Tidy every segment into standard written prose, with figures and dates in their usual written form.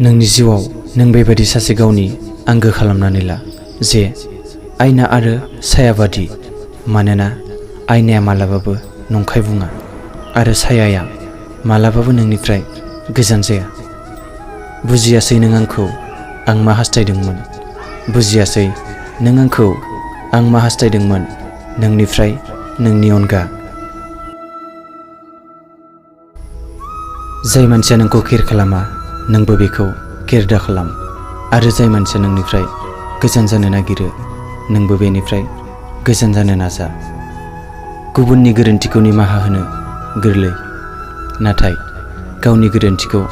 नोंनि जिउआव नों बेबायदि सासे गावनि आंगो खालामनानै ला जे आयना आरो सायाबादि, मानोना आयनाया मालाबाबो नंखाय बुङा आरो सायाया मालाबाबो नोंनिफ्राय गोजान जाया। बुजियासै नों आंखौ आं मा हास्थायदोंमोन, बुजियासै नों आंखौ आं मा हास्थायदोंमोन नोंनिफ्राय नोंनि अनगा। जाय मानसिया नोंखौ केयार खालामा नोंबो बेखौ केयार दा खालाम, आरो जाय मानसिया नोंनिफ्राय गोजान जानो नागिरो नोंबो बेनिफ्राय गोजान जानो नाजा। गुबुननि गोरोन्थिखौ निमाहा होनो गोरलै, नाथाय गावनि गोरोन्थिखौ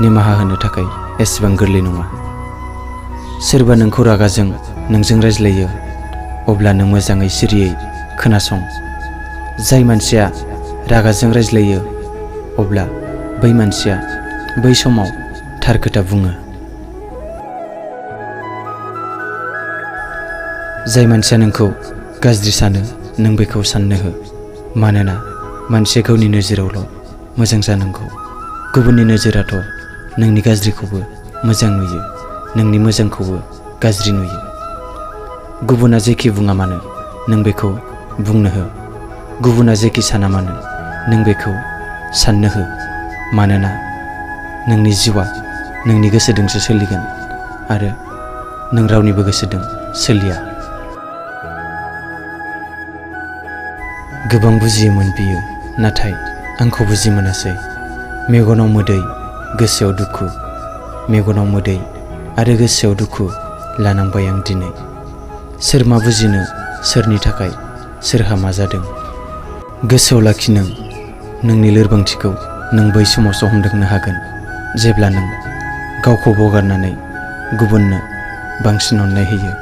निमाहा होनो थाखाय एसेबां गोरलै नङा। सोरबा नोंखौ रागाजों नोंजों रायज्लायो अब्ला नों मोजाङै सिरियै खोनासं। जाय मानसिया रागाजों रायज्लायो अब्ला बै मानसिया बै समाव थार खोथा बुङो। जाय मानसिया नोंखौ गाज्रि सानो नों बेखौ साननो हो, मानोना मानसिया गावनि नोजोरावल' मोजां जानांगौ। गुबुननि नोजोराथ' नोंनि गाज्रिखौबो मोजां नुयो, नोंनि मोजांखौबो गाज्रि नुयो। गुबुना जेखि बुङा मानो नों बेखौ बुंनो हो, गुबुना जेखि साना मानो नों बेखौ साननो हो, मानोना नोंनि जिउआ नोंनि गोसोजोंसो सोलिगोन आरो नों रावनिबो गोसोजों सोलिया। गोबां बुजियोमोन बियो, नाथाय आंखौ बुजि मोनासै। मेगनाव मोदै गोसोआव दुखु, मेगनाव मोदै आरो गोसोआव दुखु लानांबाय आं दिनै। सोर मा बुजिनो, सोरनि थाखाय सोरहा मा जादों। गोसोआव लाखि नोंनि लोरबांथिखौ नों बै समावसो हमदांनो हागोन जेब्ला नों गावखौ बावगारनानै गुबुननो बांसिन अननाय होयो।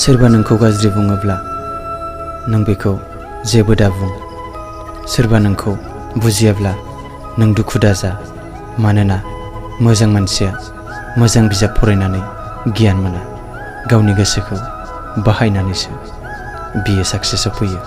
सोरबा नोंखौ गाज्रि बुङोब्ला नों बेखौ जेबो दाबुं। सोरबा नोंखौ बुजियाब्ला नों दुखु दाजा, मानोना मोजां मानसिया मोजां बिजाब फरायनानै गियान मोना, गावनि गोसोखौ बाहायनानैसो बियो साक्सेसआव फैयो।